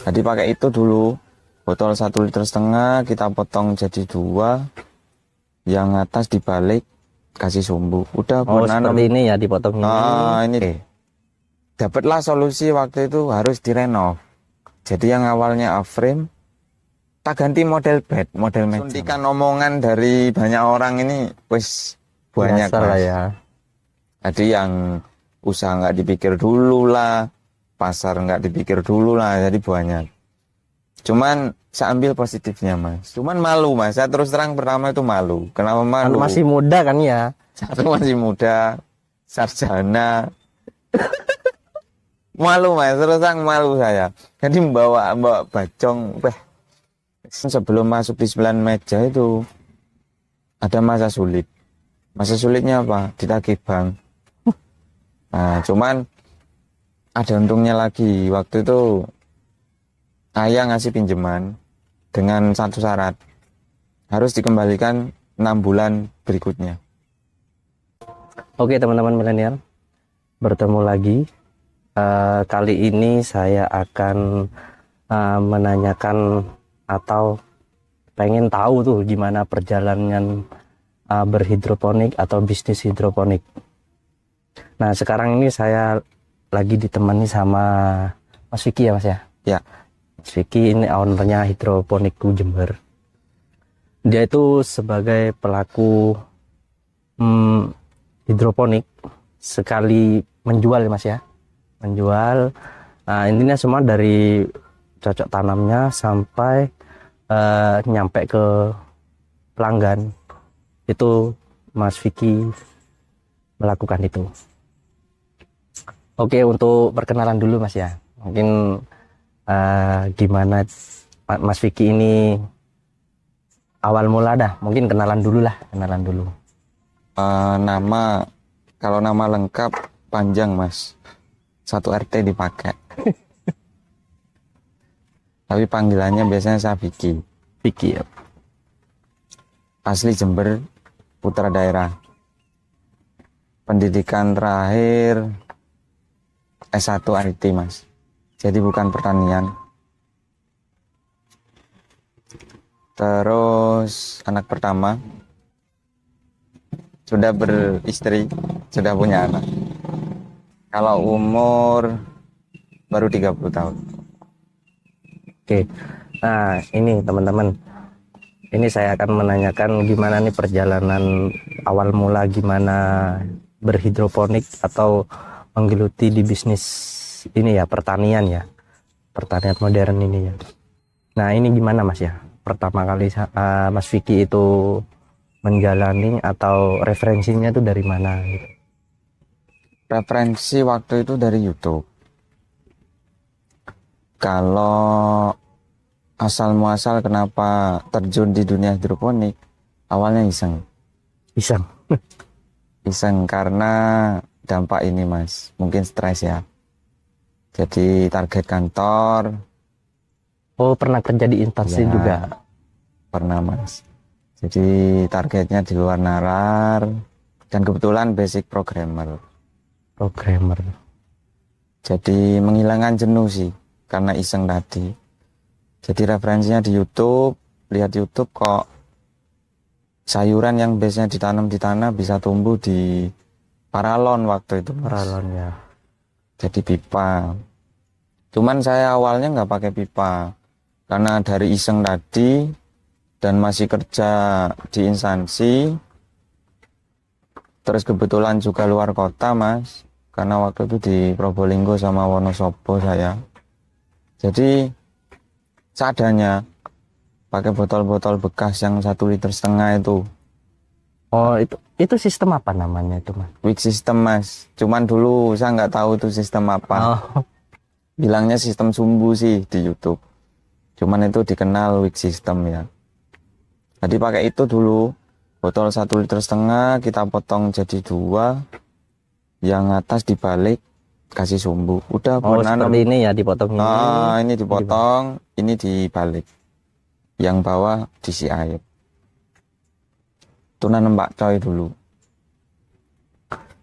Jadi pakai itu dulu, botol 1,5 liter kita potong jadi 2, yang atas dibalik kasih sumbu. Udah Oh, buat nanam. seperti ini ya, dipotong ini. Ini deh. Dapatlah solusi waktu itu harus direnov. Jadi yang awalnya A-frame, tak ganti model bed, model meja. Suntikan omongan dari banyak orang ini, wis banyak Biasa lah Mas. ya. Jadi yang usaha nggak dipikir dulu lah, pasar nggak dipikir dulu lah, jadi banyak. Cuman saya ambil positifnya Mas. Cuman malu Mas, saya terus terang pertama itu malu. Kenapa malu? Masih muda kan ya. Satu masih muda, sarjana. Malu Mas, terus terang malu saya. Jadi membawa bacong, sebelum masuk di 9 meja itu ada masa sulit. Masa sulitnya apa? Ditagih bank. Nah, cuman ada untungnya lagi. Waktu itu ayah ngasih pinjaman dengan satu syarat. Harus dikembalikan 6 bulan berikutnya. Oke teman-teman milenial, bertemu lagi. Kali ini saya akan menanyakan atau pengen tahu tuh gimana perjalanan berhidroponik atau bisnis hidroponik. Nah sekarang ini saya lagi ditemani sama Mas Vicky ya Mas ya? Ya. Mas Vicky ini ownernya Hidroponikku Jember. Dia itu sebagai pelaku hidroponik sekali menjual ya Mas ya? Menjual, nah intinya semua dari cocok tanamnya sampai nyampe ke pelanggan itu Mas Vicky melakukan itu. Oke, untuk perkenalan dulu Mas ya, mungkin gimana Mas Vicky ini awal mula dah, mungkin kenalan dulu lah, kenalan dulu. Nama, kalau nama lengkap panjang Mas, 1 RT dipakai. Tapi panggilannya biasanya saya Vicky. Vicky ya. Asli Jember, putra daerah. Pendidikan terakhir S1 IT Mas. Jadi bukan pertanian. Terus anak pertama sudah beristri, sudah punya anak. Kalau umur baru 30 tahun. Oke, nah ini teman-teman, ini saya akan menanyakan gimana nih perjalanan awal mula gimana berhidroponik atau menggeluti di bisnis ini ya, pertanian ya, pertanian modern ini ya. Nah ini gimana Mas ya, pertama kali Mas Vicky itu menjalani atau referensinya itu dari mana gitu? Referensi waktu itu dari YouTube. Kalau asal muasal kenapa terjun di dunia hidroponik, awalnya iseng. Iseng. Iseng karena dampak ini Mas, mungkin stres ya. Jadi target kantor. Oh pernah kerja di instansi Ya, juga? pernah Mas. Jadi targetnya di luar nalar dan kebetulan basic programmer. Programmer. Jadi menghilangkan jenuh sih karena iseng tadi. Jadi referensinya di YouTube, lihat YouTube kok sayuran yang biasanya ditanam di tanah bisa tumbuh di paralon waktu itu Mas. Paralon ya. Jadi pipa. Cuman saya awalnya nggak pakai pipa karena dari iseng tadi dan masih kerja di instansi. Terus kebetulan juga luar kota Mas, karena waktu itu di Probolinggo sama Wonosobo saya. Jadi seadanya pakai botol-botol bekas yang 1,5 liter itu. Oh itu sistem apa namanya itu Mas? Wick system Mas. Cuman dulu saya nggak tahu itu sistem apa. Oh. Bilangnya sistem sumbu sih di YouTube. Cuman itu dikenal wick system ya. Jadi pakai itu dulu. Botol 1,5 liter kita potong jadi 2, yang atas dibalik kasih sumbu. Udah buat nanam. Seperti ini ya, dipotong ini. Ini dipotong, ini dibalik. Yang bawah diisi air. Itu nanam pakcoy dulu.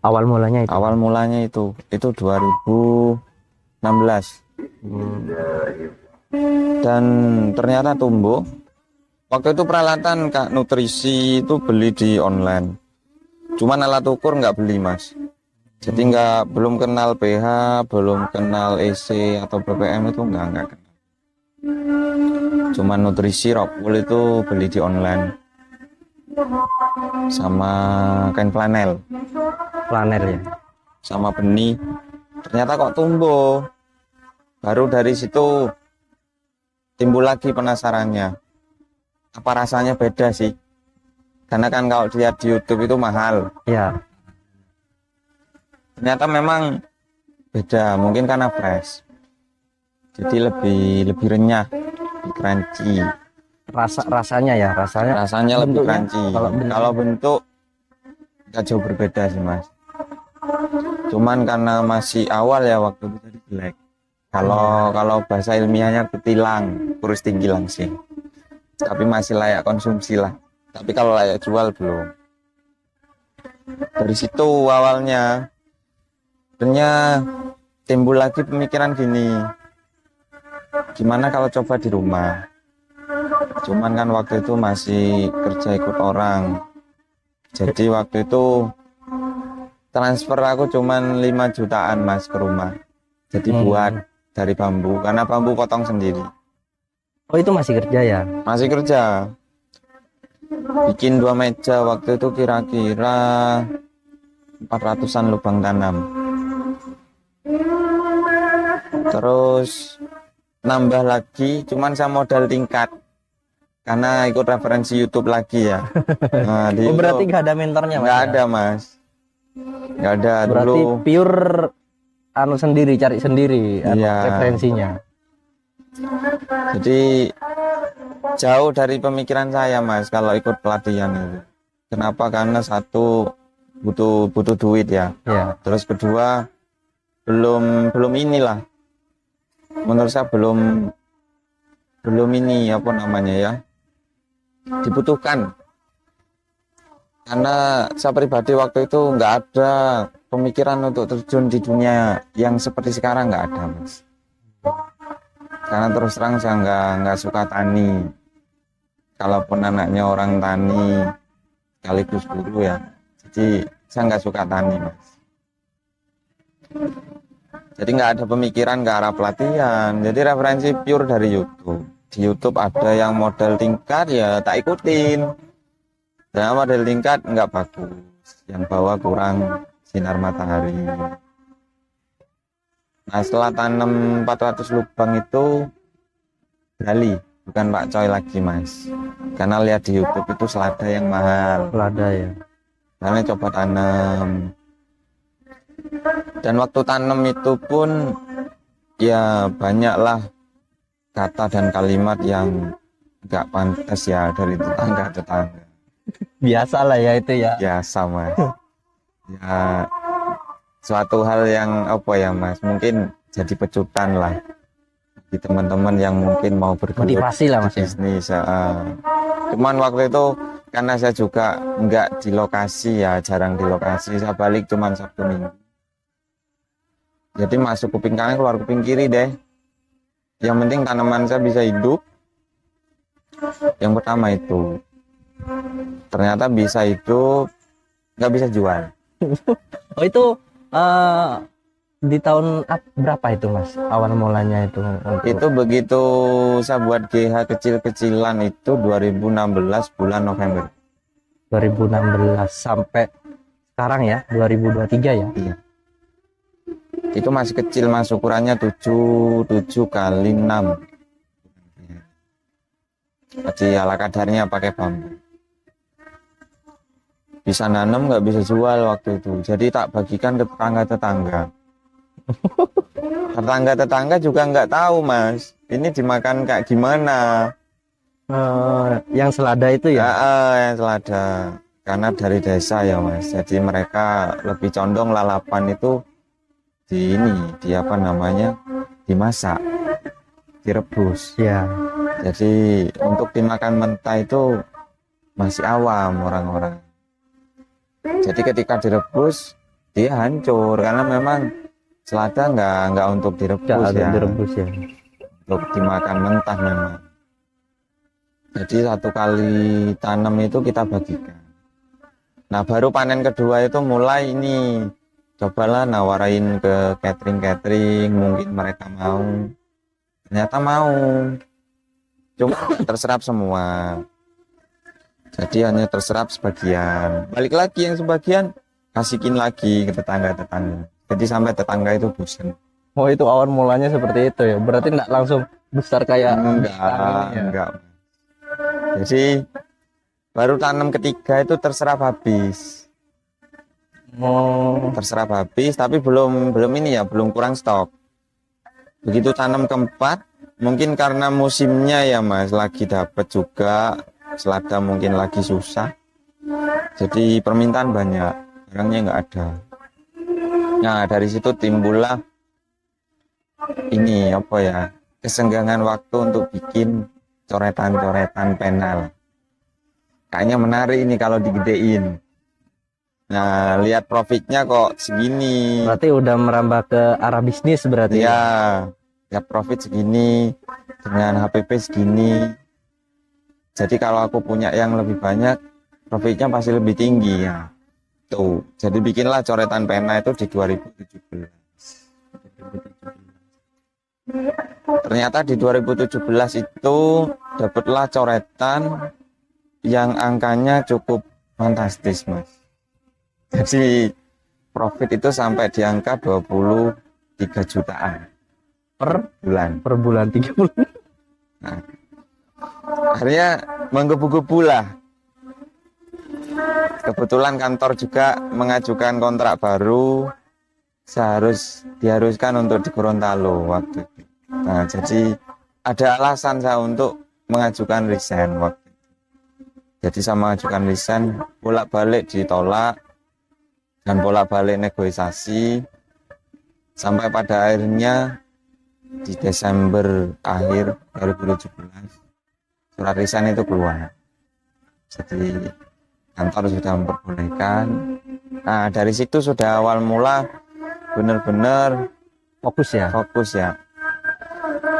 Awal mulanya itu. Awal mulanya itu 2016. dan ternyata tumbuh. Waktu itu peralatan Kak nutrisi itu beli di online. Cuman alat ukur nggak beli mas. Jadi belum kenal pH, belum kenal EC atau BPM itu nggak kenal. Cuman nutrisi Rockwool itu beli di online sama kain flanel Planner ya. sama benih. Ternyata kok tumbuh. Baru dari situ timbul lagi penasarannya. Apa rasanya beda sih? Karena kan kalau dilihat di YouTube itu mahal. Ya. Ternyata memang beda, mungkin karena fresh. Jadi lebih renyah, lebih crunchy. Rasanya ya, Rasanya lebih bentuknya, crunchy. kalau Kalau bentuk nggak jauh berbeda sih mas. Cuman karena masih awal ya waktu itu jadi jelek. Kalau bahasa ilmiahnya ketilang, kurus tinggi langsing. Tapi masih layak konsumsi lah. Tapi kalau layak jual belum. Dari situ awalnya, ternyata timbul lagi pemikiran gini. Gimana kalau coba di rumah? Cuman kan waktu itu masih kerja ikut orang. Jadi waktu itu transfer aku cuman 5 jutaan mas ke rumah. Jadi buat dari bambu, karena bambu potong sendiri. Oh itu masih kerja ya? Masih kerja. Bikin 2 meja waktu itu kira-kira 400-an lubang tanam. Terus nambah lagi, cuman saya modal tingkat. Karena ikut referensi YouTube lagi ya. Nah, Oh berarti nggak ada mentornya mas? Nggak ya? ada mas. Nggak ada Berarti dulu. pure anu sendiri, cari sendiri Iya. referensinya. Jadi jauh dari pemikiran saya mas kalau ikut pelatihan itu. Kenapa? Karena satu butuh duit ya. Ya. Terus kedua belum inilah. Menurut saya belum ini apa namanya ya, dibutuhkan. Karena saya pribadi waktu itu nggak ada pemikiran untuk terjun di dunia yang seperti sekarang, nggak ada mas. Karena terus terang saya nggak suka tani. Kalaupun anaknya orang tani sekaligus guru ya, jadi saya nggak suka tani mas. Jadi nggak ada pemikiran ke arah pelatihan. Jadi referensi pure dari YouTube. Di YouTube ada yang model tingkat ya tak ikutin. Dan model tingkat nggak bagus. Yang bawah kurang sinar matahari. Nah setelah tanam 400 lubang itu beralih. Bukan Pak Coy lagi mas. Karena lihat di YouTube itu selada yang mahal. Selada ya. Karena coba tanam. Dan waktu tanam itu pun ya banyaklah kata dan kalimat yang nggak pantas ya dari tetangga. Biasa lah ya itu ya. Biasa mas. Ya suatu hal yang apa ya mas, mungkin jadi pecutan lah di teman-teman yang mungkin mau bergelut Motivasi lah mas di bisnis. Cuman waktu itu karena saya juga nggak di lokasi ya, jarang di lokasi, saya balik cuman Sabtu Minggu. Jadi masuk kuping kanan keluar kuping kiri deh. Yang penting tanaman saya bisa hidup. Yang pertama itu. Ternyata bisa hidup, nggak bisa jual. Oh itu di tahun berapa itu mas? Awal mulanya itu? Itu begitu saya buat GH kecil-kecilan itu 2016 bulan November. 2016 sampai sekarang ya 2023 ya? Iya. Itu masih kecil mas, ukurannya 7 kali 6. Jadi ala kadarnya pakai bambu. Bisa nanam nggak bisa jual waktu itu. Jadi tak bagikan ke tetangga-tetangga. Tetangga-tetangga juga nggak tahu mas, ini dimakan kayak gimana. Yang selada itu ya? Yang selada. Karena dari desa ya mas. Jadi mereka lebih condong lalapan itu di apa namanya, dimasak, direbus. Ya. Jadi untuk dimakan mentah itu masih awam orang-orang. Jadi ketika direbus dia hancur karena memang selada nggak untuk direbus ya. Direbus ya. untuk dimakan mentah memang. Jadi satu kali tanam itu kita bagikan. Nah baru panen kedua itu mulai ini, cobalah nawarin ke catering, mungkin mereka mau. Ternyata mau, cuma nggak terserap semua. Jadi hanya terserap sebagian. Balik lagi yang sebagian, kasihin lagi ke tetangga-tetangga. Jadi sampai tetangga itu bosan. Oh itu awal mulanya seperti itu ya. Berarti enggak langsung besar kayak Enggak, sekarang ini ya. enggak. Jadi baru tanam ketiga itu terserap habis. Oh, Terserap habis, tapi belum ini ya, belum kurang stok. Begitu tanam keempat, mungkin karena musimnya ya Mas, lagi dapat juga, selada mungkin lagi susah. Jadi permintaan banyak, barangnya nggak ada. Nah dari situ timbullah ini apa ya, kesenggangan waktu untuk bikin coretan-coretan penal. Kayaknya menarik ini kalau digedein. Nah lihat profitnya kok segini. berarti udah merambah ke arah bisnis berarti. Ya, ya profit segini dengan HPP segini. Jadi kalau aku punya yang lebih banyak, profitnya pasti lebih tinggi ya. Tuh, jadi bikinlah coretan pena itu di 2017. Ternyata di 2017 itu dapatlah coretan yang angkanya cukup fantastis, Mas. Jadi profit itu sampai di angka 23 jutaan Per bulan. 3 bulan. Nah, akhirnya menggebu-gebu lah. Kebetulan kantor juga mengajukan kontrak baru, diharuskan untuk di Gorontalo waktu itu. Nah, jadi ada alasan saya untuk mengajukan resign waktu itu. Jadi saya mengajukan resign, bolak-balik ditolak dan bolak-balik negosiasi sampai pada akhirnya di Desember akhir 2017 surat resign itu keluar. Jadi kantor sudah memperbolehkan. Nah dari situ sudah awal mula benar-benar Fokus ya. fokus ya.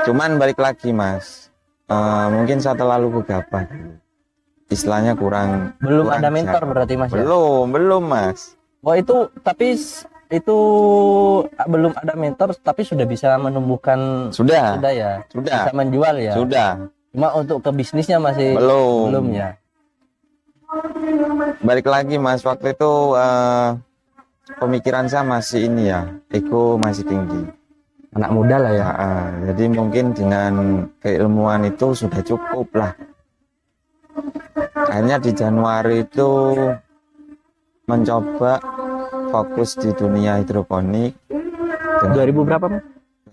Cuman balik lagi Mas, mungkin saya terlalu gegabah dulu. Istilahnya kurang Belum kurang ada mentor jago. berarti Mas ya. Belum Mas. Oh itu tapi itu belum ada mentor tapi sudah bisa menumbuhkan Sudah ya. sudah Bisa menjual ya. sudah Cuma untuk ke bisnisnya masih belum ya. Balik lagi Mas, waktu itu pemikiran saya masih ini ya, ego masih tinggi. Anak muda lah ya. Jadi mungkin dengan keilmuan itu sudah cukup lah. Akhirnya di Januari itu mencoba fokus di dunia hidroponik. 2000 berapa Mas?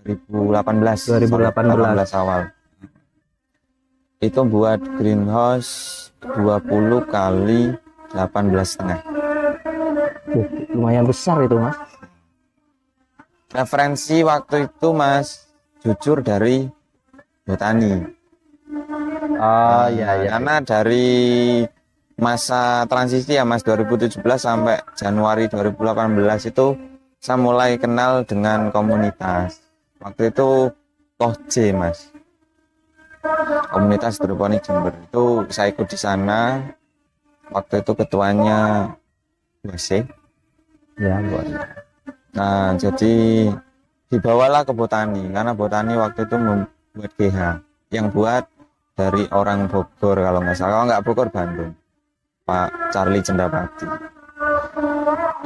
2018. 2018 awal. Itu buat greenhouse 20 kali 18,5. Lumayan besar itu Mas. Referensi waktu itu Mas, jujur dari botani. Oh iya iya. Karena dari masa transisi ya Mas, 2017 sampai Januari 2018 itu saya mulai kenal dengan komunitas. Waktu itu Kohj Mas, komunitas hidroponik Jember. Itu saya ikut di sana. Waktu itu ketuanya WC. Ya, buat. Nah, jadi dibawalah ke botani karena botani waktu itu membuat GH yang buat dari orang Bogor kalau nggak salah, kalau nggak Bogor Bandung, Pak Charlie Cendapati.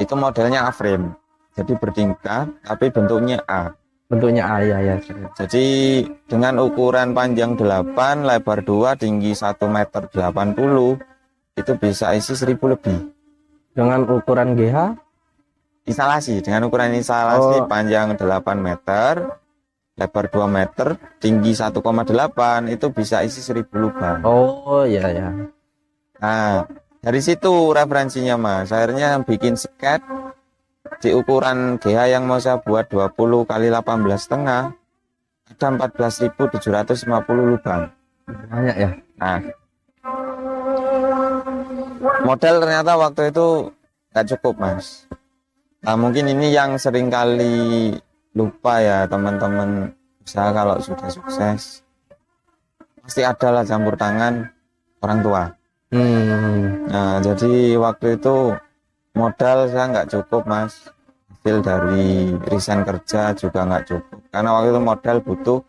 Itu modelnya A-frame, jadi bertingkat tapi bentuknya A. Bentuknya A ya ya. Jadi dengan ukuran panjang 8, lebar 2, tinggi 1,80 meter, itu bisa isi 1000 lebih. Dengan ukuran GH Instalasi, dengan ukuran instalasi panjang 8 meter, lebar 2 meter, tinggi 1,8, itu bisa isi 1000 lubang. Oh iya ya. Nah, dari situ referensinya Mas. Akhirnya bikin sket di ukuran GH yang mau saya buat 20 kali 18,5, ada 14.750 lubang. Banyak ya. Nah, modal ternyata waktu itu nggak cukup Mas. Nah mungkin ini yang sering kali lupa ya teman-teman usaha kalau sudah sukses pasti ada lah campur tangan orang tua. Nah, jadi waktu itu modal saya nggak cukup mas, hasil dari resign kerja juga nggak cukup, karena waktu itu modal butuh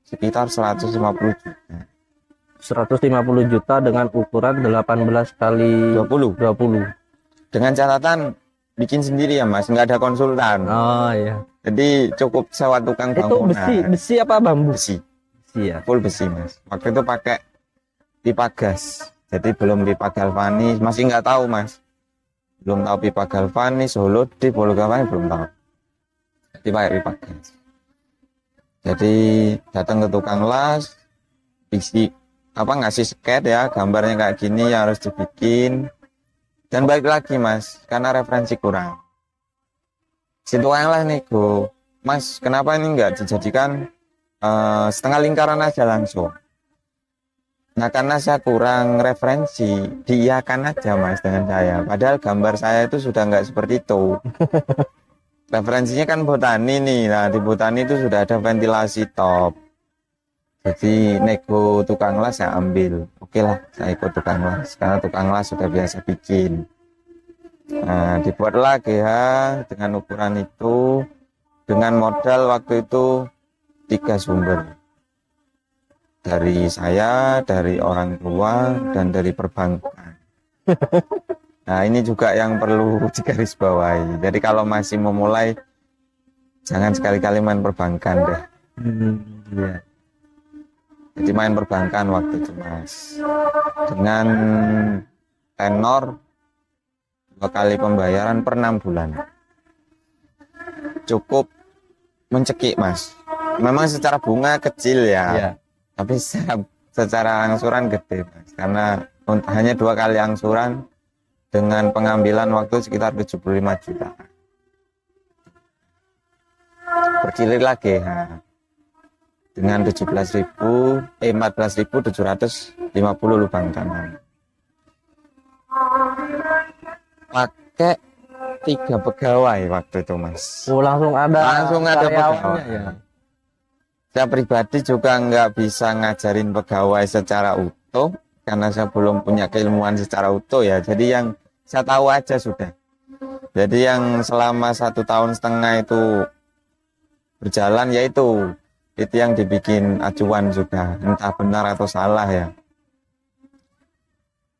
sekitar 150 juta. 150 juta dengan ukuran 18 kali 20. Dengan catatan bikin sendiri ya mas, nggak ada konsultan. Oh iya. Jadi cukup sewa tukang Itu bangunan. besi apa bambu? Besi, Besi ya. full besi mas. Waktu itu pakai pipa gas, jadi belum pipa galvanis, masih nggak tahu mas. Belum tahu pipa galvanis, holodeep, galvanis belum tahu. Jadi pakai pipa gas. Jadi datang ke tukang las, ngasih sket ya, gambarnya kayak gini yang harus dibikin. Dan balik lagi mas, karena referensi kurang. Situ yang lah nego, mas kenapa ini nggak dijadikan setengah lingkaran aja langsung. Nah karena saya kurang referensi, diiyakan aja mas dengan saya. Padahal gambar saya itu sudah nggak seperti itu. Referensinya kan botani nih, nah di botani itu sudah ada ventilasi top. Jadi nego tukang las saya ambil, oke lah saya ikut tukang las, karena tukang las sudah biasa bikin. Nah dibuatlah GH dengan ukuran itu, dengan modal waktu itu 3 sumber. Dari saya, dari orang tua, dan dari perbankan. Nah ini juga yang perlu digarisbawahi. Jadi kalau masih memulai, jangan sekali-kali main perbankan deh. Iya. Jadi main perbankan waktu itu mas, dengan tenor 2 kali pembayaran per 6 bulan. Cukup mencekik mas. Memang secara bunga kecil ya, Iya. tapi secara angsuran gede mas. Karena hanya 2 kali angsuran dengan pengambilan waktu sekitar 75 juta. Percilir lagi ya. Dengan 14.750 lubang tanam. Pakai 3 pegawai waktu itu mas. Oh, langsung ada pegawai karyawannya ya. Saya pribadi juga nggak bisa ngajarin pegawai secara utuh karena saya belum punya keilmuan secara utuh ya. Jadi yang saya tahu aja sudah. Jadi yang selama 1,5 tahun itu berjalan yaitu itu yang dibikin acuan sudah, entah benar atau salah ya.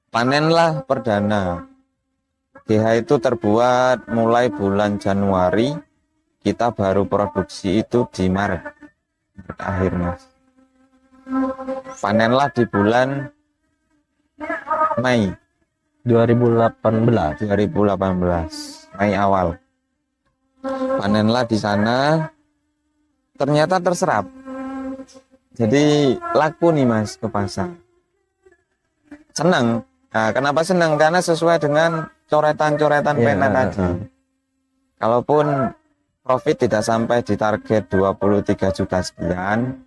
Panenlah perdana. GH itu terbuat mulai bulan Januari, kita baru produksi itu di Maret akhir mas. Panenlah di bulan Mei 2018. 2018, Mei awal. Panenlah di sana, ternyata terserap. Jadi laku nih mas ke pasar. Senang. Nah, kenapa senang? Karena sesuai dengan coretan-coretan pena tadi. Kalaupun profit tidak sampai di target 23 juta sekian,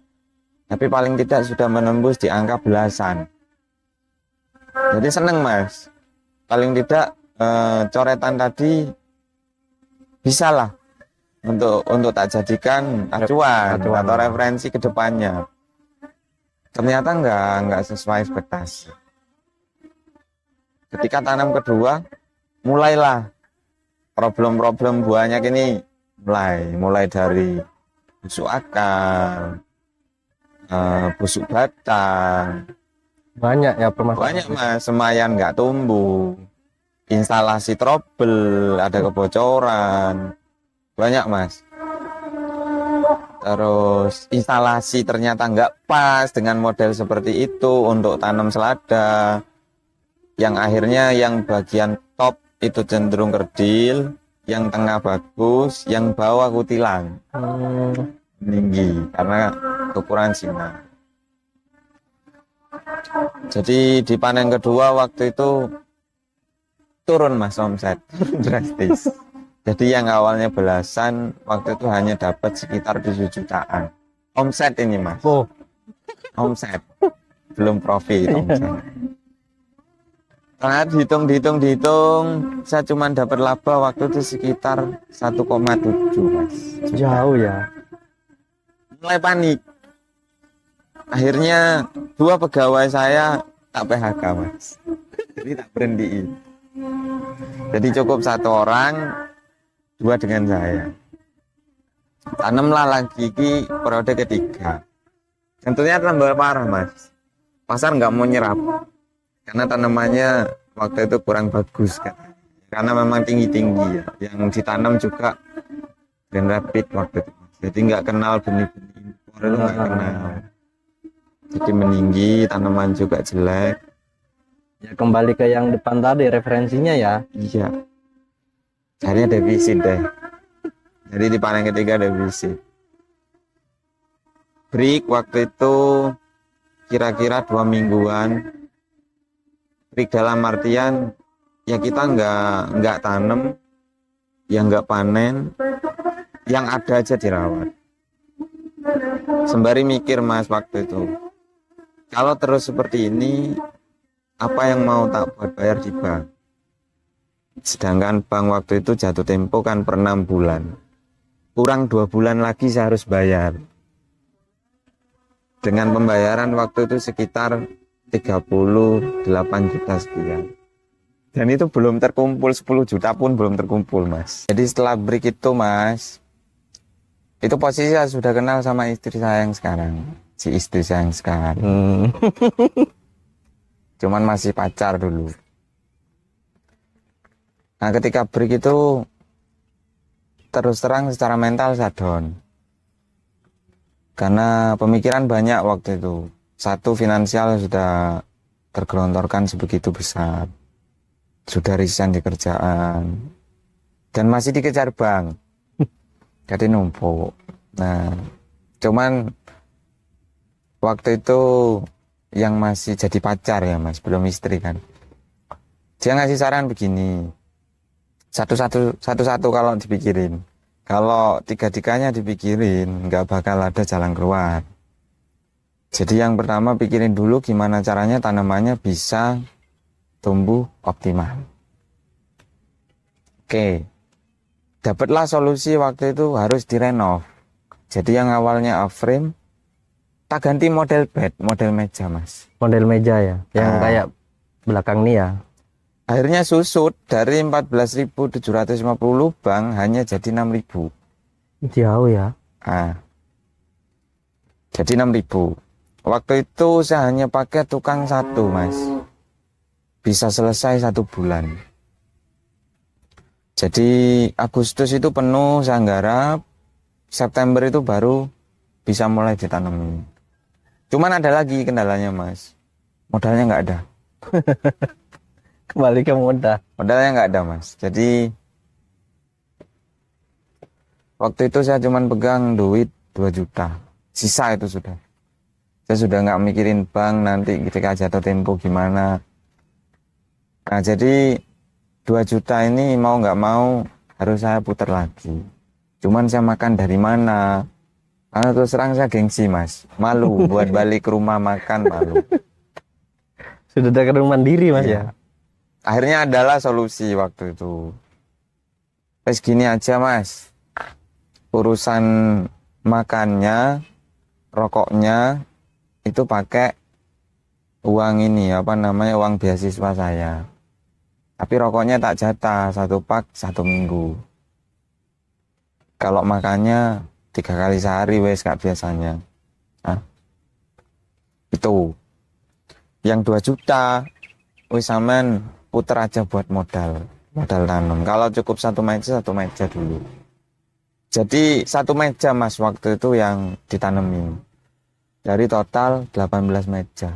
tapi paling tidak sudah menembus di angka belasan. Jadi senang mas. Paling tidak coretan tadi bisalah untuk tak jadikan acuan atau referensi ke depannya. Ternyata nggak sesuai ekspektasi. Ketika tanam kedua, mulailah problem-problem buahnya ini mulai dari busuk akar, busuk batang. Banyak ya permasalahan. Banyak mas, semayan nggak tumbuh, instalasi trouble, ada kebocoran. Banyak mas. Terus instalasi ternyata nggak pas dengan model seperti itu untuk tanam selada. Yang akhirnya yang bagian top itu cenderung kerdil, yang tengah bagus, yang bawah kutilang. Tinggi karena kekurangan sinar. Jadi di panen kedua waktu itu turun mas omset, drastis. Jadi yang awalnya belasan, waktu itu hanya dapat sekitar 7 jutaan. Omset ini mas. Oh. Omset. Belum profit omset. Karena dihitung, saya cuma dapat laba waktu itu sekitar 1,7 mas. Jauh ya. mulai panik. Akhirnya 2 pegawai saya tak PHK mas. Jadi tak berhentiin. Jadi cukup 1 orang, 2 dengan saya. Tanamlah lagi ki periode ketiga. Tentunya tambah parah mas. Pasar nggak mau nyerap karena tanamannya waktu itu kurang bagus kan. Karena memang tinggi-tinggi ya. Yang ditanam juga Grand Rapid waktu itu. Jadi nggak kenal benih-benih impor itu nggak kenal. Jadi meninggi, tanaman juga jelek. Ya kembali ke yang depan tadi referensinya ya. Iya. Akhirnya defisit deh. Jadi di panen ketiga defisit. Break waktu itu kira-kira 2 mingguan. Break dalam artian ya kita nggak tanam, ya nggak panen, yang ada aja dirawat. Sembari mikir mas waktu itu, kalau terus seperti ini, apa yang mau tak buat bayar di bank? Sedangkan bank waktu itu jatuh tempo kan per 6 bulan. Kurang 2 bulan lagi saya harus bayar. Dengan pembayaran waktu itu sekitar 38 juta sekian. Dan itu belum terkumpul, 10 juta pun belum terkumpul mas. Jadi setelah break itu mas, itu posisi saya sudah kenal sama istri saya yang sekarang. Si istri saya yang sekarang. Cuman masih pacar dulu. Nah ketika break itu, terus terang secara mental saya down. Karena pemikiran banyak waktu itu. Satu, finansial sudah tergelontorkan sebegitu besar. Sudah resign di kerjaan. Dan masih dikejar bank. Jadi numpuk. Nah, cuman waktu itu yang masih jadi pacar ya mas, belum istri kan. Dia ngasih saran begini. Satu-satu kalau dipikirin. Kalau 3-tiganya dipikirin, nggak bakal ada jalan keluar. Jadi yang pertama pikirin dulu gimana caranya tanamannya bisa tumbuh optimal. Oke, dapatlah solusi waktu itu harus direnov. Jadi yang awalnya off-frame, tak ganti model bed, model meja mas. Model meja ya, yang kayak belakang nih ya. Akhirnya susut dari 14.750 lubang hanya jadi 6.000. Jauh ya. Jadi 6.000. Waktu itu saya hanya pakai tukang 1 mas. Bisa selesai 1 bulan. Jadi Agustus itu penuh saya garap. September itu baru bisa mulai ditanamin. Cuman ada lagi kendalanya mas. Modalnya nggak ada. Kembali ke modal. Modalnya nggak ada mas. Jadi waktu itu saya cuma pegang duit 2 juta. Sisa itu sudah. Saya sudah nggak mikirin bank nanti ketika jatuh tempo gimana. Nah jadi 2 juta ini mau nggak mau harus saya putar lagi. Cuman saya makan dari mana? Karena terus terang saya gengsi mas. Malu buat balik ke rumah makan malu. Sudah ada rumah mandiri mas ya. Akhirnya adalah solusi waktu itu. Terus gini aja mas. Urusan makannya, rokoknya itu pakai uang ini uang beasiswa saya. Tapi rokoknya tak jatah 1 pak 1 minggu. Kalau makannya 3 kali sehari wes gak biasanya. Nah, itu yang 2 juta wes aman puter aja buat modal tanam. Kalau cukup 1 meja dulu. Jadi 1 meja mas waktu itu yang ditanemin. Dari total 18 meja.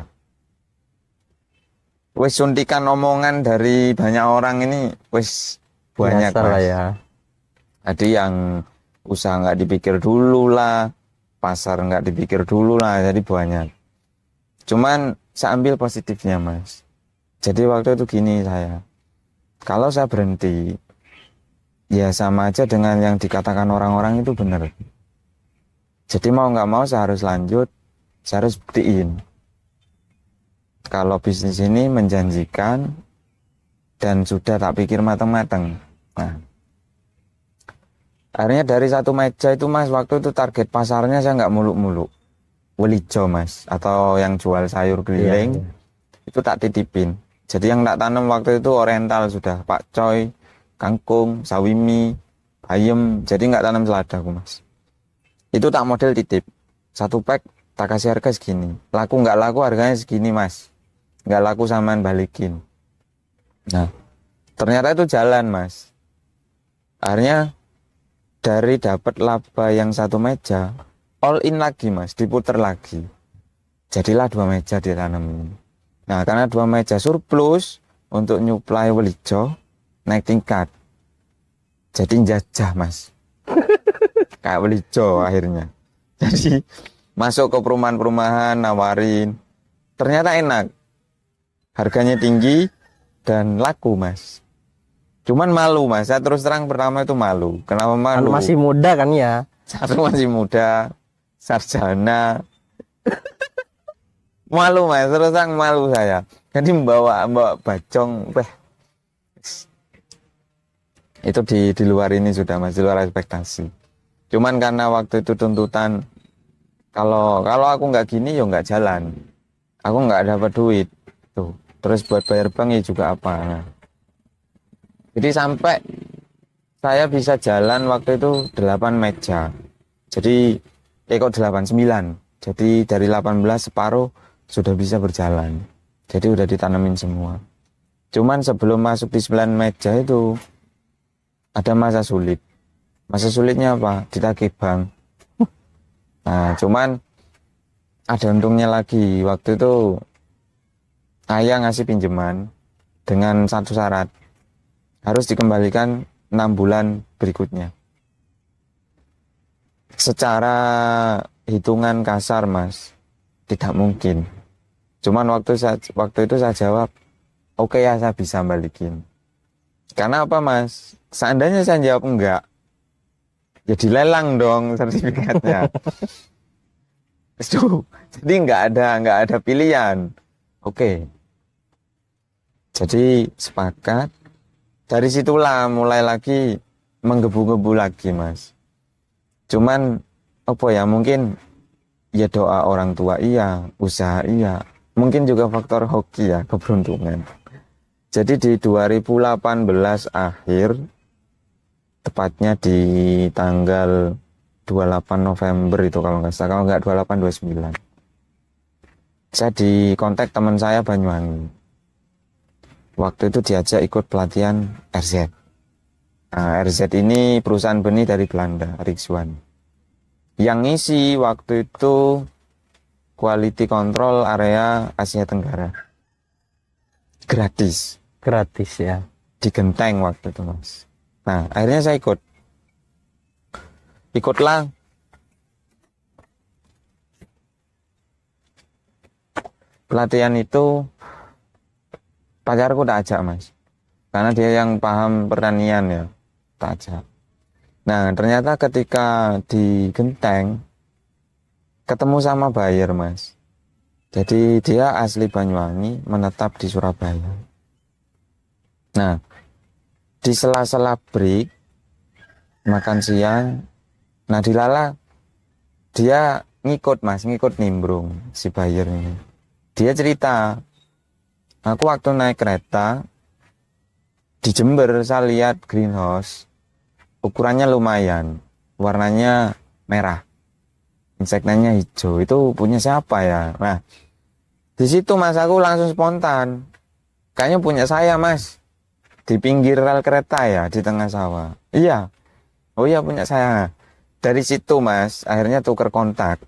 Wes suntikan omongan dari banyak orang ini wes banyak lah ya. Jadi yang usaha nggak dipikir dulu lah, pasar nggak dipikir dulu lah, jadi banyak. Cuman saya ambil positifnya mas. Jadi waktu itu gini saya, kalau saya berhenti, ya sama aja dengan yang dikatakan orang-orang itu benar. Jadi mau nggak mau saya harus lanjut, saya harus buktiin. Kalau bisnis ini menjanjikan dan sudah tak pikir matang-matang. Nah, Akhirnya dari satu meja itu mas, waktu itu target pasarnya saya nggak muluk-muluk. Welijo mas, atau yang jual sayur Iya, keliling, iya. itu tak titipin. Jadi yang tak tanam waktu itu oriental sudah, pakcoy, kangkung, sawimi, bayem. Jadi nggak tanam selada aku mas. Itu tak model titip. Satu pack tak kasih harga segini. Laku nggak laku harganya segini mas. Nggak laku samaan balikin. Nah, ternyata itu jalan mas. Akhirnya dari dapat laba yang satu meja, all in lagi mas, diputer lagi. Jadilah dua meja ditanamin. Nah, karena dua meja surplus untuk nyuplai welijo naik tingkat. Jadi jajah mas. Kayak welijo akhirnya. Jadi masuk ke perumahan-perumahan nawarin. Ternyata enak. Harganya tinggi dan laku mas. Cuman malu mas. Saya terus terang pertama itu malu. Kenapa Kan malu? masih muda kan ya. Satu masih muda, sarjana. Malu mas, terus terang malu saya. Jadi bawa bacong, itu di luar ini sudah mas, di luar ekspektasi. Cuman karena waktu itu tuntutan, kalau aku nggak gini ya nggak jalan, aku nggak dapat duit tuh, terus buat bayar bank ya juga apa. Nah, jadi sampai saya bisa jalan waktu itu 8 meja, jadi kok 8 9, jadi dari 18 separuh sudah bisa berjalan, jadi udah ditanamin semua. Cuman sebelum masuk di 9 meja itu ada masa sulit. Masa sulitnya apa? Ditagih bank. Nah, cuman ada untungnya lagi. Waktu itu ayah ngasih pinjaman dengan satu syarat. Harus dikembalikan 6 bulan berikutnya. Secara hitungan kasar, Mas, tidak mungkin. Cuman waktu itu saya jawab, oke ya saya bisa balikin. Karena apa, Mas? Seandainya saya jawab enggak, ya dilelang dong sertifikatnya. Itu jadi nggak ada pilihan. Oke. Jadi sepakat. Dari situlah mulai lagi menggebu-gebu lagi mas. Cuman apa ya, mungkin ya doa orang tua iya, usaha iya, mungkin juga faktor hoki ya, keberuntungan. Jadi di 2018 akhir, tepatnya di tanggal 28 November itu kalau nggak salah, kalau nggak 28 29. Saya di kontak teman saya Banyuwangi. Waktu itu diajak ikut pelatihan RZ. Nah, RZ ini perusahaan benih dari Belanda, Rixwan. Yang ngisi waktu itu quality control area Asia Tenggara. Gratis. Gratis ya. Di Genteng waktu itu mas. Nah, akhirnya saya ikutlah. Pelatihan itu pacarku tak ajak mas, karena dia yang paham pertanian ya, tak ajak. Nah ternyata ketika di Genteng ketemu sama buyer mas, jadi dia asli Banyuwangi menetap di Surabaya. Nah di sela-sela break makan siang, nah dilala dia ngikut mas, ngikut nimbrung si buyer ini. Dia cerita, aku waktu naik kereta di Jember saya lihat greenhouse, ukurannya lumayan, warnanya merah, insektannya hijau, itu punya siapa ya? Nah, di situ mas aku langsung spontan, kayaknya punya saya mas, di pinggir rel kereta ya, di tengah sawah. Iya, oh iya punya saya. Dari situ mas, akhirnya tuker kontak.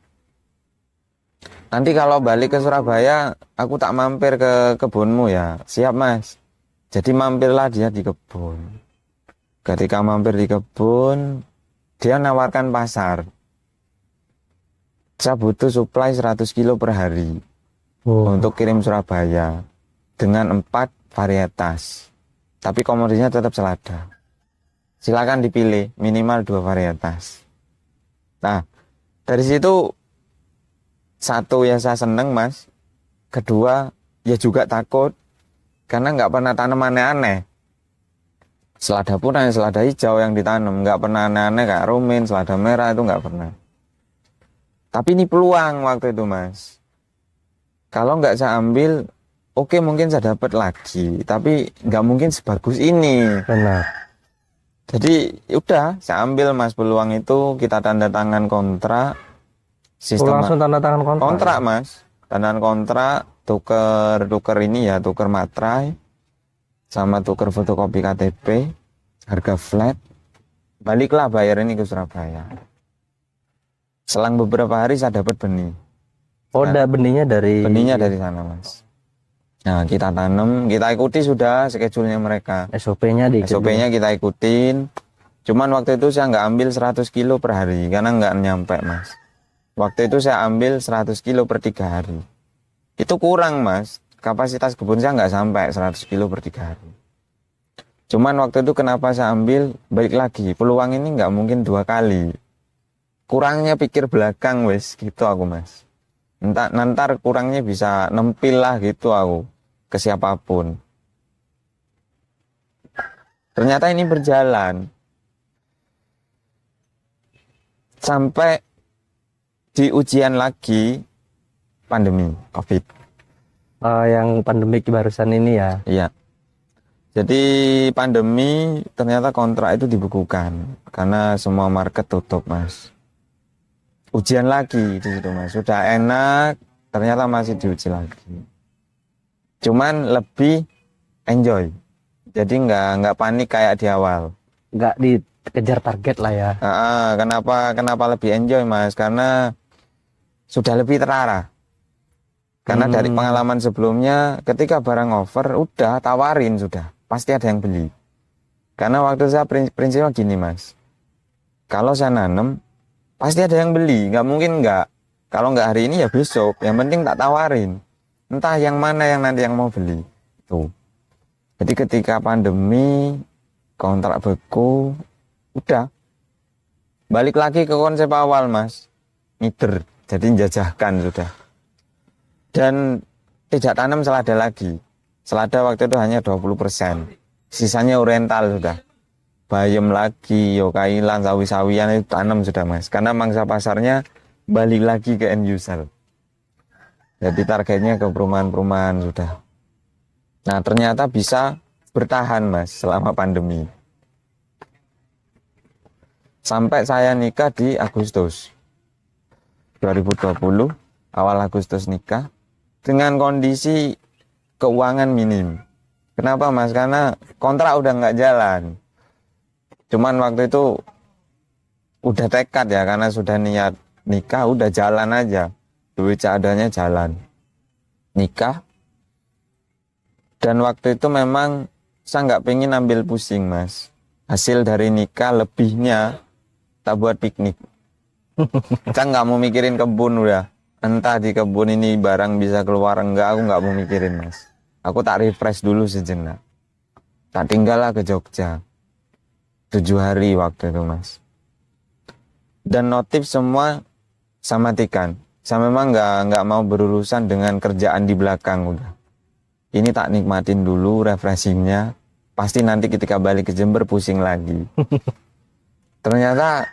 Nanti kalau balik ke Surabaya, aku tak mampir ke kebunmu ya. Siap mas. Jadi mampirlah dia di kebun. Ketika mampir di kebun, dia nawarkan pasar. Saya butuh suplai 100 kilo per hari untuk kirim Surabaya dengan 4 varietas. Tapi komoditinya tetap selada. Silakan dipilih minimal 2 varietas. Nah, dari situ satu ya saya seneng mas, kedua ya juga takut karena nggak pernah tanam aneh-aneh. Selada pun hanya selada hijau yang ditanam, nggak pernah aneh-aneh kayak rumen, selada merah itu nggak pernah. Tapi ini peluang waktu itu mas. Kalau nggak saya ambil, oke mungkin saya dapat lagi, tapi nggak mungkin sebagus ini. Benar. Jadi udah saya ambil mas peluang itu, kita tanda tangan kontrak, sistem Langsung tanda tangan kontrak. kontrak mas, tanda tangan kontrak, tuker ini ya, tuker materai, sama tuker fotokopi KTP, harga flat, baliklah bayar ini ke Surabaya. Selang beberapa hari saya dapat benih. Oh, benihnya dari Benihnya dari sana mas. Nah kita tanam, kita ikuti sudah schedule-nya mereka. SOP-nya di SOP-nya kita ikutin. Cuman waktu itu saya nggak ambil 100 kilo per hari karena nggak nyampe mas. Waktu itu saya ambil 100 kilo per 3 hari. Itu kurang mas. Kapasitas kebun saya nggak sampai 100 kilo per 3 hari. Cuman waktu itu kenapa saya ambil, balik lagi, peluang ini nggak mungkin 2 kali. Kurangnya pikir belakang wes, gitu aku mas. Nanti kurangnya bisa nempil lah gitu aku, ke siapapun. Ternyata ini berjalan. Sampai di ujian lagi, pandemi, COVID. yang pandemik barusan ini ya. Iya. Jadi pandemi ternyata kontrak itu dibekukan karena semua market tutup mas. Ujian lagi di situ mas, sudah enak, ternyata masih diuji lagi. Cuman lebih enjoy, jadi nggak panik kayak di awal. Nggak dikejar target lah ya. Kenapa lebih enjoy mas? Karena sudah lebih terarah. Karena dari pengalaman sebelumnya, ketika barang over, udah tawarin sudah. Pasti ada yang beli. Karena waktu saya prinsipnya gini mas, kalau saya nanam pasti ada yang beli, nggak mungkin nggak. Kalau nggak hari ini ya besok, yang penting tak tawarin, entah yang mana yang nanti yang mau beli. Tuh. Jadi ketika pandemi, kontrak beku, udah balik lagi ke konsep awal mas, ngider, jadi jajahkan sudah. Dan tidak tanam selada lagi. Selada waktu itu hanya 20%. Sisanya oriental sudah. Bayam lagi, yokailan, sawi-sawian itu tanam sudah mas. Karena mangsa pasarnya balik lagi ke end user. Jadi targetnya ke perumahan-perumahan sudah. Nah ternyata bisa bertahan mas selama pandemi. Sampai saya nikah di Agustus 2020. Awal Agustus nikah. Dengan kondisi keuangan minim. Kenapa mas? Karena kontrak udah nggak jalan. Cuman waktu itu udah tekad ya, karena sudah niat nikah, udah jalan aja. Duit seadanya jalan. Nikah. Dan waktu itu memang saya nggak pengen ambil pusing mas. Hasil dari nikah lebihnya tak buat piknik. Saya nggak mau mikirin kebun udah. Entah di kebun ini barang bisa keluar enggak, aku nggak mau mikirin mas. Aku tak refresh dulu sejenak. Tak tinggallah ke Jogja. 7 hari waktu itu mas. Dan notif semua saya matikan. Saya memang nggak mau berurusan dengan kerjaan di belakang udah. Ini tak nikmatin dulu refreshingnya. Pasti nanti ketika balik ke Jember pusing lagi. Ternyata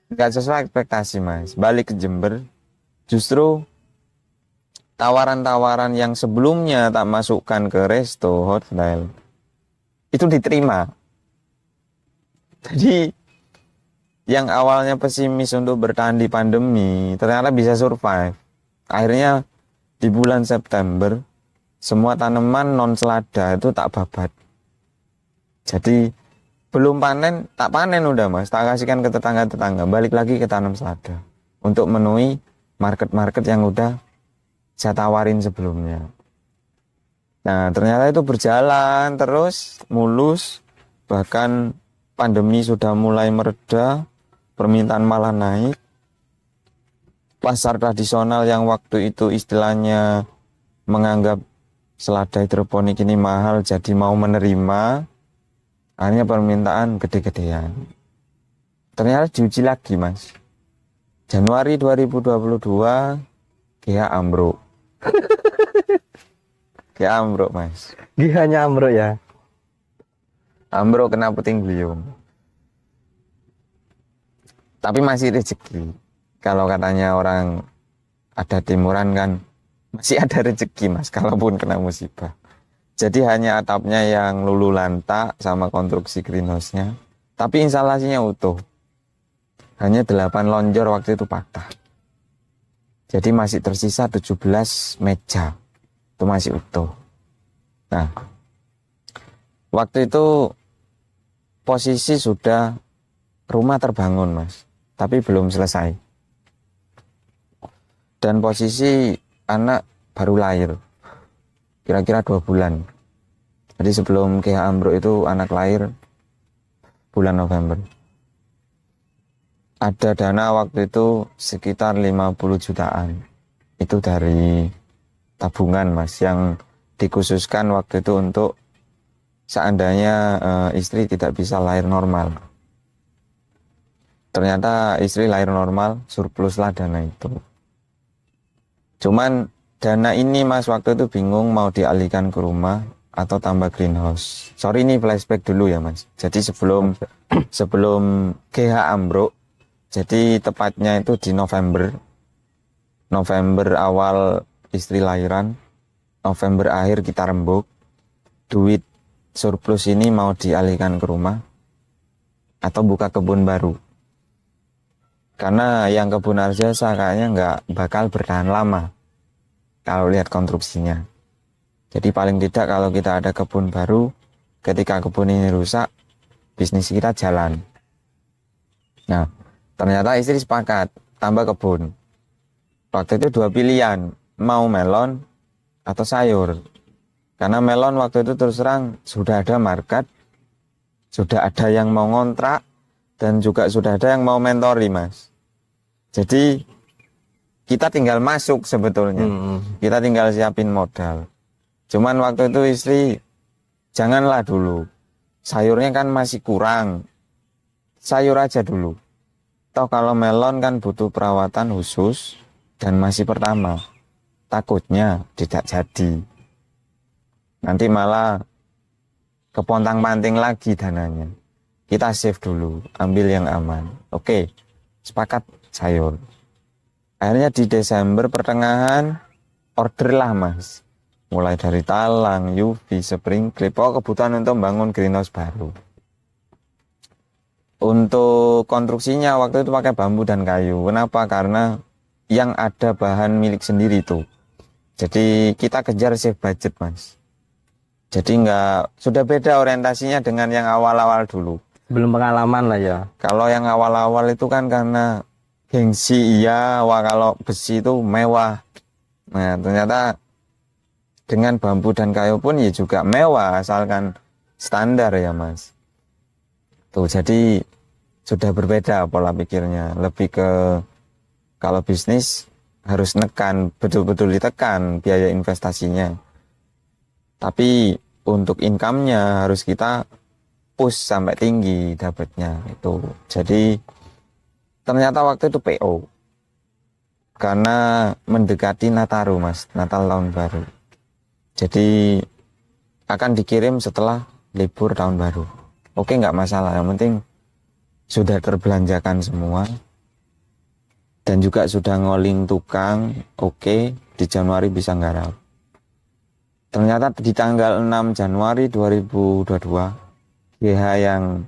nggak sesuai ekspektasi mas. Balik ke Jember, justru tawaran-tawaran yang sebelumnya tak masukkan ke resto, hotel, itu diterima. Jadi yang awalnya pesimis untuk bertahan di pandemi, ternyata bisa survive. Akhirnya di bulan September, semua tanaman non selada itu tak babat. Jadi belum panen, tak panen udah mas, tak kasihkan ke tetangga-tetangga, balik lagi ke tanam selada. Untuk memenuhi market-market yang udah saya tawarin sebelumnya. Nah ternyata itu berjalan terus, mulus, bahkan pandemi sudah mulai mereda, permintaan malah naik. Pasar tradisional yang waktu itu istilahnya menganggap selada hidroponik ini mahal, jadi mau menerima. Akhirnya permintaan gede-gedean. Ternyata diuji lagi mas. Januari 2022 GH ambruk. GH ambruk mas. GH-nya ambruk ya. ambruk kena puting beliung. Tapi masih rezeki. Kalau katanya orang ada timuran kan, masih ada rezeki mas, kalaupun kena musibah. Jadi hanya atapnya yang lulu lantak sama konstruksi greenhouse-nya. Tapi instalasinya utuh. Hanya 8 lonjor waktu itu patah. Jadi masih tersisa 17 meja. Itu masih utuh. Nah, waktu itu posisi sudah rumah terbangun mas. Tapi belum selesai. Dan posisi anak baru lahir. Kira-kira 2 bulan. Jadi sebelum GH ambruk itu anak lahir bulan November. Ada dana waktu itu sekitar 50 jutaan. Itu dari tabungan mas yang dikhususkan waktu itu untuk seandainya istri tidak bisa lahir normal. Ternyata istri lahir normal, surplus lah dana itu. Cuman dana ini mas waktu itu bingung mau dialihkan ke rumah atau tambah greenhouse. Sorry ini flashback dulu ya mas. Jadi sebelum GH ambruk, jadi tepatnya itu di November awal istri lahiran, November akhir kita rembuk, duit surplus ini mau dialihkan ke rumah atau buka kebun baru. Karena yang kebun Arjasa kayaknya nggak bakal bertahan lama kalau lihat konstruksinya. Jadi paling tidak kalau kita ada kebun baru, ketika kebun ini rusak, bisnis kita jalan. Nah, ternyata istri sepakat tambah kebun. Waktu itu 2 pilihan, mau melon atau sayur. Karena melon waktu itu terus terang sudah ada market, sudah ada yang mau ngontrak, dan juga sudah ada yang mau mentori mas. Jadi kita tinggal masuk sebetulnya. Kita tinggal siapin modal. Cuman waktu itu istri, janganlah dulu. Sayurnya kan masih kurang. Sayur aja dulu. Toh kalau melon kan butuh perawatan khusus dan masih pertama. Takutnya tidak jadi. Nanti malah kepontang-panting lagi dananya. Kita save dulu, ambil yang aman. Oke, sepakat sayur. Akhirnya di Desember pertengahan order lah mas. Mulai dari talang, UV, spring clip, kebutuhan untuk membangun greenhouse baru. Untuk konstruksinya waktu itu pakai bambu dan kayu. Kenapa? Karena yang ada bahan milik sendiri tuh. Jadi kita kejar save budget mas. Jadi sudah beda orientasinya dengan yang awal-awal dulu. Belum pengalaman lah ya. Kalau yang awal-awal itu kan karena gengsi iya, wah kalau besi itu mewah. Nah ternyata dengan bambu dan kayu pun ya juga mewah asalkan standar ya mas. Tuh jadi sudah berbeda pola pikirnya. Lebih ke kalau bisnis harus nekan, betul-betul ditekan biaya investasinya. Tapi untuk income-nya harus kita push sampai tinggi dapatnya itu. Jadi ternyata waktu itu PO. Karena mendekati Nataru mas, Natal tahun baru. Jadi akan dikirim setelah libur tahun baru. Oke nggak masalah, yang penting sudah terbelanjakan semua. Dan juga sudah ngoling tukang, oke, di Januari bisa nggarap. Ternyata di tanggal 6 Januari 2022, GH yang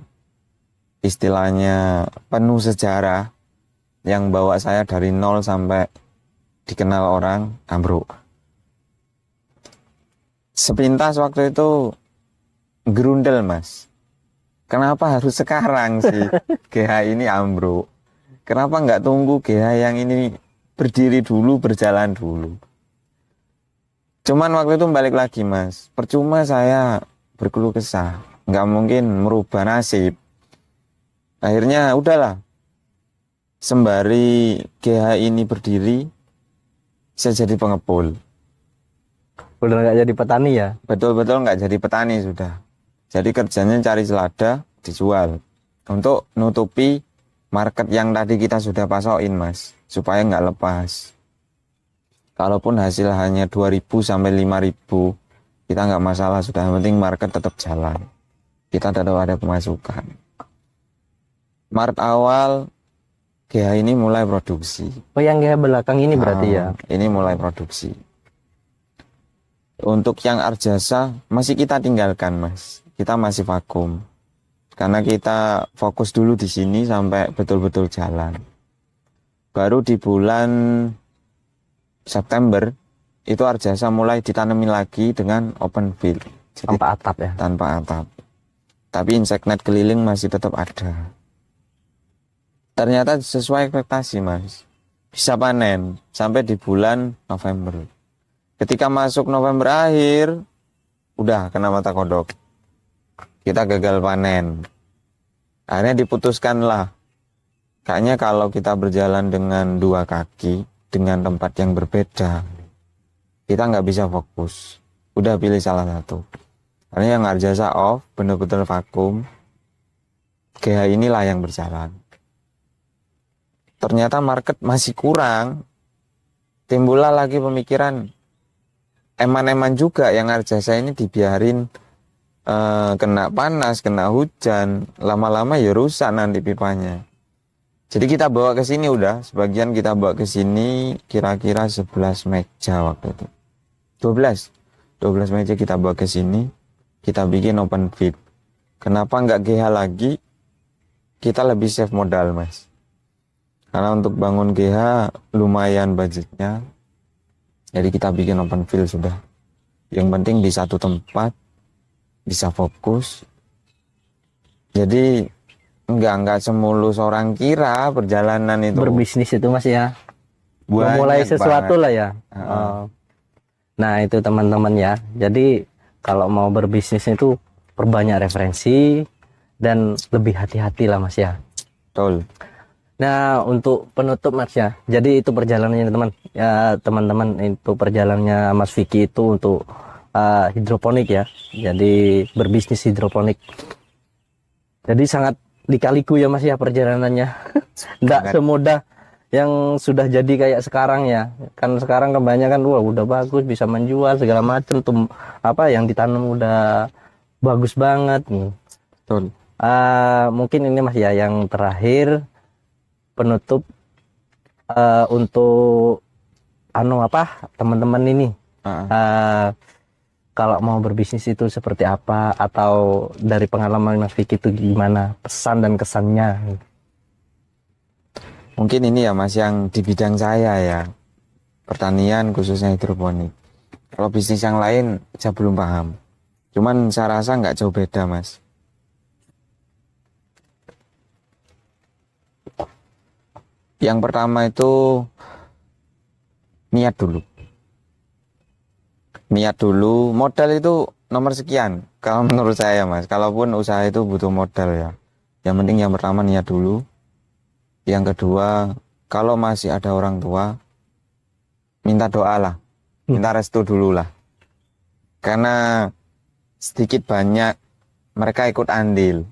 istilahnya penuh sejarah, yang bawa saya dari nol sampai dikenal orang, ambruk. Sepintas waktu itu gerundel mas. Kenapa harus sekarang sih GH ini ambruk? Kenapa nggak tunggu GH yang ini berdiri dulu, berjalan dulu? Cuman waktu itu balik lagi mas, percuma saya berkeluh kesah, nggak mungkin merubah nasib. Akhirnya udahlah, sembari GH ini berdiri, saya jadi pengepul. Udah nggak jadi petani ya? Betul-betul nggak jadi petani sudah. Jadi kerjanya cari selada, dijual. Untuk nutupi market yang tadi kita sudah pasokin mas, supaya nggak lepas. Kalaupun hasil hanya 2.000 sampai 5.000, kita nggak masalah, sudah yang penting market tetap jalan. kita tetap ada pemasukan. Maret awal GH ini mulai produksi. Oh, yang kayak belakang ini berarti ya. Ini mulai produksi. Untuk yang Arjasa masih kita tinggalkan, Mas. Kita masih vakum. Karena kita fokus dulu di sini sampai betul-betul jalan. Baru di bulan September itu Arjasa mulai ditanami lagi dengan open field. Jadi, Tanpa atap ya. tanpa atap. Tapi insect net keliling masih tetap ada. Ternyata sesuai ekspektasi, Mas. Bisa panen sampai di bulan November. Ketika masuk November akhir, udah kena mata kodok. Kita gagal panen. Akhirnya diputuskanlah. Kayaknya kalau kita berjalan dengan dua kaki, dengan tempat yang berbeda, kita nggak bisa fokus. Udah pilih salah satu. Karena yang Arjasa off, bener-bener vakum. GH inilah yang berjalan. Ternyata market masih kurang. Timbullah lagi pemikiran, eman-eman juga yang Arjasa ini dibiarin kena panas, kena hujan, lama-lama ya rusak nanti pipanya. Jadi kita bawa ke sini udah, sebagian kita bawa ke sini kira-kira 11 meja waktu itu. 12 meja kita bawa ke sini, kita bikin open feed. Kenapa nggak GH lagi? Kita lebih save modal, Mas. Karena untuk bangun GH lumayan budgetnya. Jadi kita bikin open field sudah. Yang penting di satu tempat bisa fokus. Jadi enggak semulus orang kira perjalanan itu. Berbisnis itu Mas ya. Banyak Memulai sesuatu banget. lah ya. Nah, itu teman-teman ya. Jadi kalau mau berbisnis itu perbanyak referensi dan lebih hati-hati lah Mas ya. Betul. Nah, untuk penutup Mas ya. Jadi itu perjalanannya teman. Ya, teman-teman, itu perjalanannya Mas Vicky itu untuk hidroponik ya. Jadi berbisnis hidroponik. Jadi sangat lika-liku ya Mas ya perjalanannya. Enggak semudah yang sudah jadi kayak sekarang ya. Kan sekarang kebanyakan wah udah bagus bisa menjual segala macam tuh apa yang ditanam udah bagus banget nih. Betul. Mungkin ini Mas ya yang terakhir penutup untuk teman-teman ini kalau mau berbisnis itu seperti apa atau dari pengalaman Mas Vicky itu gimana pesan dan kesannya? Mungkin ini ya Mas yang di bidang saya ya, pertanian khususnya hidroponik. Kalau bisnis yang lain saya belum paham. Cuman saya rasa nggak jauh beda Mas. Yang pertama itu niat dulu. Niat dulu, modal itu nomor sekian. Kalau menurut saya Mas, kalaupun usaha itu butuh modal ya. Yang penting yang pertama niat dulu. Yang kedua, kalau masih ada orang tua, minta doa lah. Minta restu dulu lah. Karena sedikit banyak mereka ikut andil.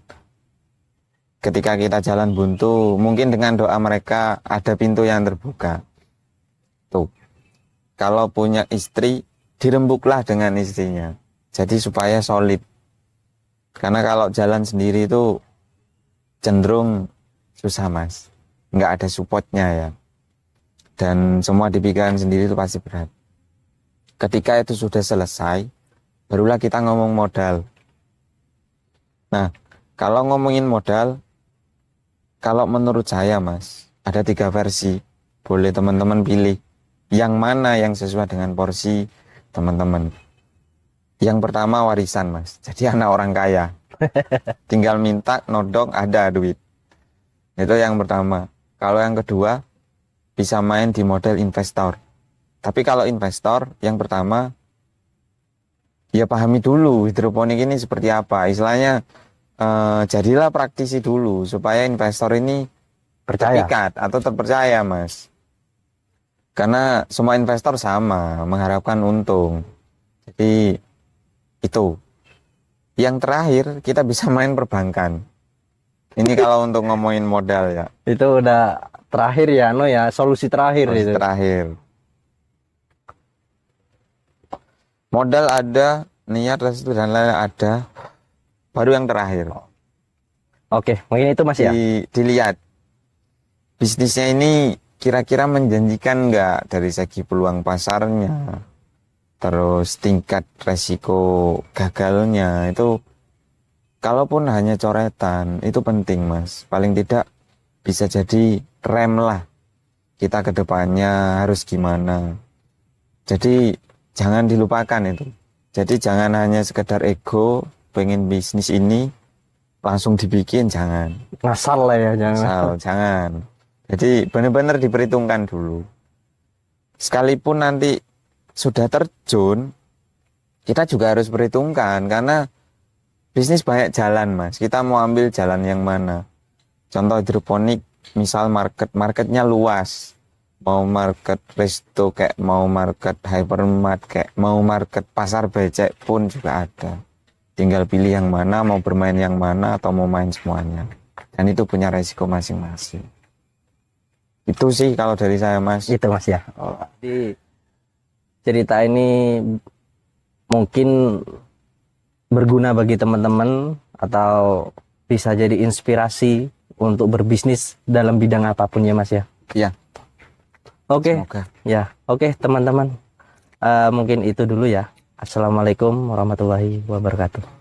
Ketika kita jalan buntu, mungkin dengan doa mereka ada pintu yang terbuka. Tuh, kalau punya istri, dirembuklah dengan istrinya. Jadi supaya solid. Karena kalau jalan sendiri itu cenderung susah Mas. Nggak ada supportnya ya. Dan semua dipikirkan sendiri itu pasti berat. Ketika itu sudah selesai, barulah kita ngomong modal. Nah, kalau ngomongin modal, kalau menurut saya Mas, ada 3 versi. Boleh teman-teman pilih yang mana yang sesuai dengan porsi teman-teman. Yang pertama warisan Mas. Jadi anak orang kaya. Tinggal minta, nodong, ada duit. Itu yang pertama. Kalau yang kedua, bisa main di model investor. Tapi kalau investor, yang pertama, ya pahami dulu hidroponik ini seperti apa. Istilahnya, jadilah praktisi dulu supaya investor ini Percaya. terikat atau terpercaya Mas. Karena semua investor sama mengharapkan untung. Jadi itu. Yang terakhir kita bisa main perbankan. Ini kalau untuk ngomongin modal ya. Itu udah terakhir ya, solusi terakhir itu. Terakhir. Modal ada, niat restu dan lain ada. baru yang terakhir. Oke, mungkin itu Mas ya. Dilihat bisnisnya ini kira-kira menjanjikan nggak dari segi peluang pasarnya, terus tingkat resiko gagalnya itu, kalaupun hanya coretan itu penting Mas. Paling tidak bisa jadi rem lah kita ke depannya harus gimana. Jadi jangan dilupakan itu. Jadi jangan hanya sekedar ego pengen bisnis ini langsung dibikin, jangan. Ngasal lah ya, jangan. Asal, jangan. Jadi benar-benar diperhitungkan dulu. Sekalipun nanti sudah terjun, kita juga harus perhitungkan karena bisnis banyak jalan Mas. Kita mau ambil jalan yang mana? Contoh hidroponik, misal marketnya luas. Mau market resto kayak mau market hypermart kayak mau market pasar becek pun juga ada. Tinggal pilih yang mana, mau bermain yang mana atau mau main semuanya. Dan itu punya resiko masing-masing. Itu sih kalau dari saya Mas. Itu Mas ya. Jadi cerita ini mungkin berguna bagi teman-teman atau bisa jadi inspirasi untuk berbisnis dalam bidang apapun ya Mas ya. Iya. Oke. Semoga. Ya, oke teman-teman. Mungkin itu dulu ya. Assalamualaikum warahmatullahi wabarakatuh.